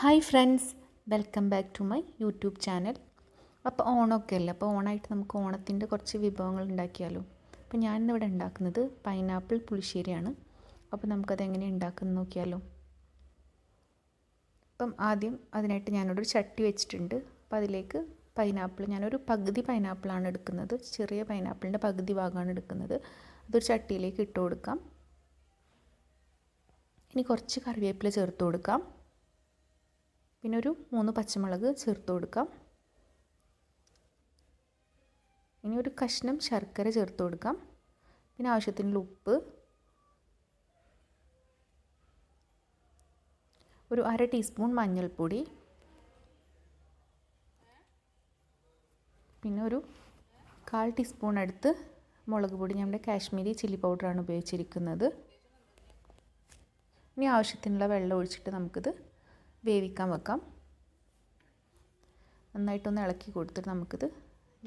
Hi friends, welcome back to my YouTube channel. അപ്പോൾ ഓണമൊക്കെ അല്ലേ, അപ്പോൾ ഓണമായിട്ട് നമുക്ക് ഓണത്തിൻ്റെ കുറച്ച് വിഭവങ്ങൾ ഉണ്ടാക്കിയാലോ. അപ്പോൾ ഞാനിന്നിവിടെ ഉണ്ടാക്കുന്നത് പൈനാപ്പിൾ പുളിശ്ശേരിയാണ്. അപ്പോൾ നമുക്കതെങ്ങനെ ഉണ്ടാക്കുന്നത് നോക്കിയാലോ. അപ്പം ആദ്യം അതിനായിട്ട് ഞാനൊരു ചട്ടി വെച്ചിട്ടുണ്ട്. അപ്പോൾ അതിലേക്ക് ഞാനൊരു പകുതി പൈനാപ്പിളാണ് എടുക്കുന്നത്. ചെറിയ പൈനാപ്പിളിൻ്റെ പകുതി ഭാഗമാണ് എടുക്കുന്നത്. അതൊരു ചട്ടിയിലേക്ക് ഇട്ട് കൊടുക്കാം. ഇനി കുറച്ച് കറിവേപ്പില ചേർത്ത് കൊടുക്കാം. പിന്നെ ഒരു 3 പച്ചമുളക് ചേർത്ത് കൊടുക്കാം. ഇനി ഒരു കഷ്ണം ശർക്കര ചേർത്ത് കൊടുക്കാം. പിന്നെ ആവശ്യത്തിനുള്ള ഉപ്പ്, ഒരു 1/2 ടീസ്പൂൺ മഞ്ഞൾപ്പൊടി, പിന്നെ ഒരു 1/4 ടീസ്പൂൺ അടുത്ത് മുളക് പൊടി. നമ്മുടെ കാശ്മീരി ചില്ലി പൗഡറാണ് ഉപയോഗിച്ചിരിക്കുന്നത്. ഇനി ആവശ്യത്തിനുള്ള വെള്ളം ഒഴിച്ചിട്ട് നമുക്കിത് വേവിക്കാൻ വെക്കാം. നന്നായിട്ടൊന്ന് ഇളക്കി കൊടുത്തിട്ട് നമുക്കിത്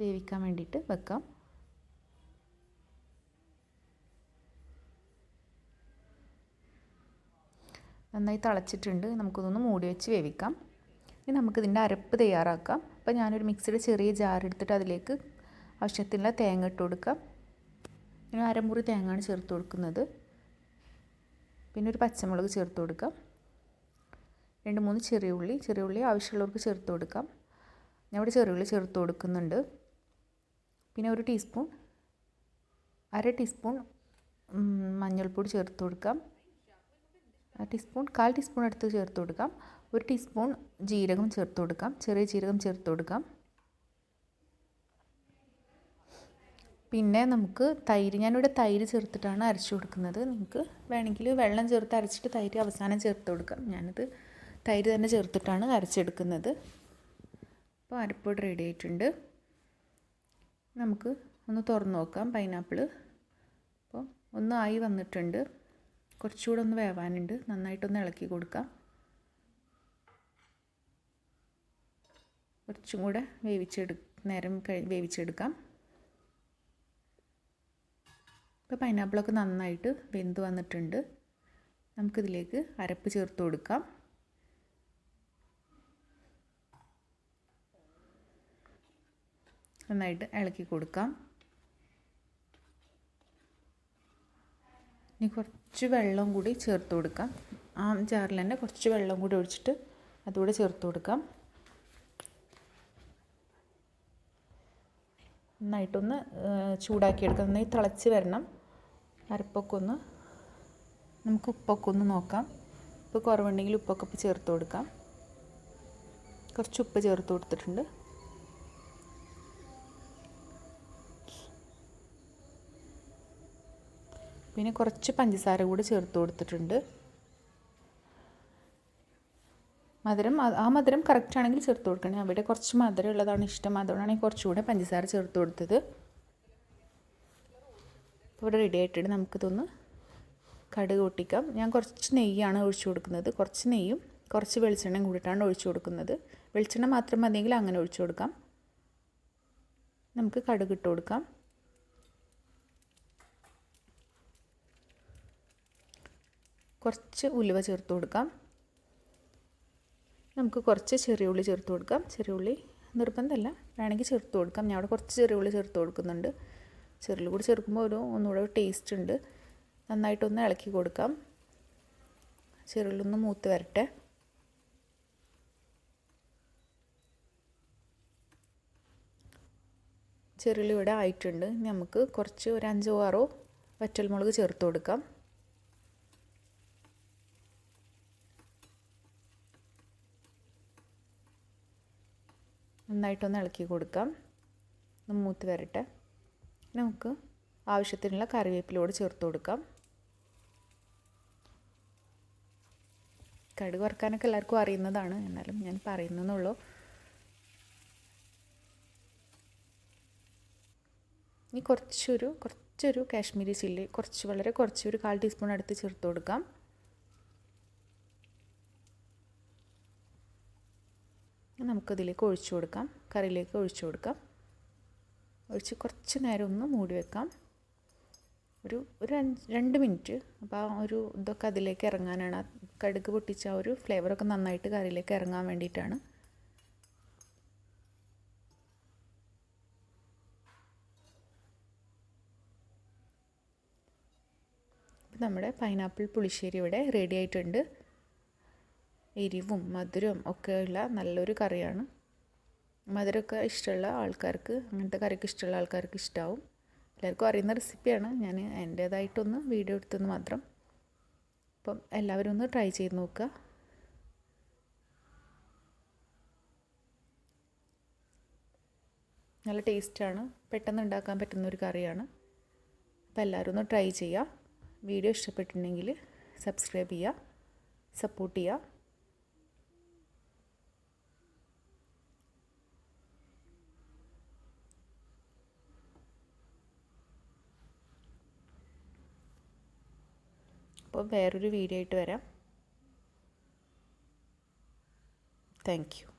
വേവിക്കാൻ വേണ്ടിയിട്ട് വെക്കാം. നന്നായി തിളച്ചിട്ടുണ്ട്. നമുക്കിതൊന്ന് മൂടി വെച്ച് വേവിക്കാം. ഇനി നമുക്കിതിൻ്റെ അരപ്പ് തയ്യാറാക്കാം. അപ്പോൾ ഞാനൊരു മിക്സിയുടെ ചെറിയ ജാർ എടുത്തിട്ട് അതിലേക്ക് ആവശ്യത്തിനുള്ള തേങ്ങ ഇട്ട് കൊടുക്കാം. ഞാൻ അരമുറി തേങ്ങയാണ് ചേർത്ത് കൊടുക്കുന്നത്. പിന്നെ ഒരു പച്ചമുളക് ചേർത്ത് കൊടുക്കാം. 2-3 ചെറിയ ഉള്ളി ആവശ്യമുള്ളവർക്ക് ചേർത്ത് കൊടുക്കാം. ഞാൻ ഇവിടെ ചെറിയ ഉള്ളി ചേർത്ത് കൊടുക്കുന്നുണ്ട്. പിന്നെ 1 ടീസ്പൂൺ 1/2 ടീസ്പൂൺ മഞ്ഞൾപ്പൊടി ചേർത്ത് കൊടുക്കാം. 1/4 ടീസ്പൂൺ അടുത്ത് ചേർത്ത് കൊടുക്കാം. 1 ടീസ്പൂൺ ജീരകം ചേർത്ത് കൊടുക്കാം. ചെറിയ ജീരകം ചേർത്ത് കൊടുക്കാം. പിന്നെ നമുക്ക് തൈര്, ഞാനിവിടെ തൈര് ചേർത്തിട്ടാണ് അരച്ചു കൊടുക്കുന്നത്. നിങ്ങൾക്ക് വേണമെങ്കിൽ വെള്ളം ചേർത്ത് അരച്ചിട്ട് തൈര് അവസാനം ചേർത്ത് കൊടുക്കാം. ഞാനിത് തൈര് തന്നെ ചേർത്തിട്ടാണ് അരച്ചെടുക്കുന്നത്. അപ്പോൾ അരപ്പൊടി റെഡി ആയിട്ടുണ്ട്. നമുക്ക് ഒന്ന് തുറന്ന് നോക്കാം പൈനാപ്പിൾ. അപ്പോൾ ഒന്ന് ആയി വന്നിട്ടുണ്ട്. കുറച്ചുകൂടെ ഒന്ന് വേവാനുണ്ട്. നന്നായിട്ടൊന്ന് ഇളക്കി കൊടുക്കാം. കുറച്ചും കൂടെ വേവിച്ചെടുക്കാം. ഇപ്പോൾ പൈനാപ്പിളൊക്കെ നന്നായിട്ട് വെന്ത് വന്നിട്ടുണ്ട്. നമുക്കിതിലേക്ക് അരപ്പ് ചേർത്ത് കൊടുക്കാം. നന്നായിട്ട് ഇളക്കി കൊടുക്കാം. ഇനി കുറച്ച് വെള്ളം കൂടി ചേർത്ത് കൊടുക്കാം. ആ ജാറിൽ തന്നെ കുറച്ച് വെള്ളം കൂടി ഒഴിച്ചിട്ട് അതുകൂടെ ചേർത്ത് കൊടുക്കാം. നന്നായിട്ടൊന്ന് ചൂടാക്കിയെടുക്കാം. നന്നായി തിളച്ച് വരണം. നമുക്ക് ഉപ്പൊക്കെ ഒന്ന് നോക്കാം. ഉപ്പ് കുറവുണ്ടെങ്കിൽ ഉപ്പൊക്കെ ചേർത്ത് കൊടുക്കാം. കുറച്ച് ഉപ്പ് ചേർത്ത് കൊടുത്തിട്ടുണ്ട്. പിന്നെ കുറച്ച് പഞ്ചസാര കൂടി ചേർത്ത് കൊടുത്തിട്ടുണ്ട്. മധുരം കറക്റ്റ് ആണെങ്കിൽ ചേർത്ത് കൊടുക്കണം. അവിടെ കുറച്ച് മധുരം ഉള്ളതാണ് ഇഷ്ടം, അതുകൊണ്ടാണ് ഞാൻ കുറച്ചുകൂടെ പഞ്ചസാര ചേർത്ത് കൊടുത്തത്. ഇവിടെ റെഡി ആയിട്ടുണ്ട്. നമുക്കിതൊന്ന് കടുക് പൊട്ടിക്കാം. ഞാൻ കുറച്ച് നെയ്യാണ് ഒഴിച്ചു കൊടുക്കുന്നത്. കുറച്ച് നെയ്യും കുറച്ച് വെളിച്ചെണ്ണയും കൂടിയിട്ടാണ് ഒഴിച്ചു കൊടുക്കുന്നത്. വെളിച്ചെണ്ണ മാത്രം മതിയെങ്കിൽ അങ്ങനെ ഒഴിച്ചു കൊടുക്കാം. നമുക്ക് കടുക് ഇട്ട് കൊടുക്കാം. കുറച്ച് ഉലുവ ചേർത്ത് കൊടുക്കാം. നമുക്ക് കുറച്ച് ചെറിയ ഉള്ളി ചേർത്ത് കൊടുക്കാം. ചെറിയ ഉള്ളി നിർബന്ധമല്ല, വേണമെങ്കിൽ ചേർത്ത് കൊടുക്കാം. ഞാൻ അവിടെ കുറച്ച് ചെറിയ ഉള്ളി ചേർത്ത് കൊടുക്കുന്നുണ്ട്. ചെറിയ ഉള്ളി കൂടി ചേർക്കുമ്പോൾ ഒന്നുകൂടെ ടേസ്റ്റ് ഉണ്ട്. നന്നായിട്ടൊന്ന് ഇളക്കി കൊടുക്കാം. ചെറിയ ഉള്ളി ഒന്ന് മൂത്ത് വരട്ടെ. ചെറിയ ഉള്ളി ഇവിടെ ആയിട്ടുണ്ട്. നമുക്ക് കുറച്ച് ഒരു 5-6 വറ്റൽമുളക് ചേർത്ത് കൊടുക്കാം. നന്നായിട്ടൊന്ന് ഇളക്കി കൊടുക്കാം. ഒന്ന് മൂത്ത് വരട്ടെ. നമുക്ക് ആവശ്യത്തിനുള്ള കറിവേപ്പിലയോട് ചേർത്ത് കൊടുക്കാം. കടുക് വറുക്കാനൊക്കെ എല്ലാവർക്കും അറിയുന്നതാണ്, എന്നാലും ഞാൻ പറയുന്നതെന്നുള്ളൂ. ഇനി കുറച്ചൊരു കാശ്മീരി ചില്ലി വളരെ കുറച്ച് ഒരു 1/4 ടീസ്പൂൺ അടുത്ത് ചേർത്ത് കൊടുക്കാം. നമുക്കതിലേക്ക് ഒഴിച്ചു കൊടുക്കാം. കറിയിലേക്ക് ഒഴിച്ചു കൊടുക്കാം. ഒഴിച്ച് കുറച്ച് നേരം ഒന്ന് മൂടി വെക്കാം. ഒരു 2 മിനിറ്റ്. അപ്പോൾ ആ ഒരു ഇതൊക്കെ അതിലേക്ക് ഇറങ്ങാനാണ്, കടുക് പൊട്ടിച്ച ആ ഒരു ഫ്ലേവറൊക്കെ നന്നായിട്ട് കറിയിലേക്ക് ഇറങ്ങാൻ വേണ്ടിയിട്ടാണ്. നമ്മുടെ പൈനാപ്പിൾ പുളിശ്ശേരി ഇവിടെ റെഡി ആയിട്ടുണ്ട്. എരിവും മധുരവും ഒക്കെയുള്ള നല്ലൊരു കറിയാണ്. മധുരമൊക്കെ ഇഷ്ടമുള്ള ആൾക്കാർക്ക്, അങ്ങനത്തെ കറിയൊക്കെ ഇഷ്ടമുള്ള ആൾക്കാർക്ക് ഇഷ്ടമാവും. എല്ലാവർക്കും അറിയുന്ന റെസിപ്പിയാണ്, ഞാൻ എൻ്റേതായിട്ടൊന്ന് വീഡിയോ എടുത്തെന്ന് മാത്രം. അപ്പം എല്ലാവരും ഒന്ന് ട്രൈ ചെയ്ത് നോക്കുക. നല്ല ടേസ്റ്റാണ്, പെട്ടെന്ന് ഉണ്ടാക്കാൻ പറ്റുന്നൊരു കറിയാണ്. അപ്പോൾ എല്ലാവരും ഒന്ന് ട്രൈ ചെയ്യുക. വീഡിയോ ഇഷ്ടപ്പെട്ടിട്ടുണ്ടെങ്കിൽ സബ്സ്ക്രൈബ് ചെയ്യുക, സപ്പോർട്ട് ചെയ്യുക. അപ്പോൾ വേറൊരു വീഡിയോ ആയിട്ട് വരാം. Thank you.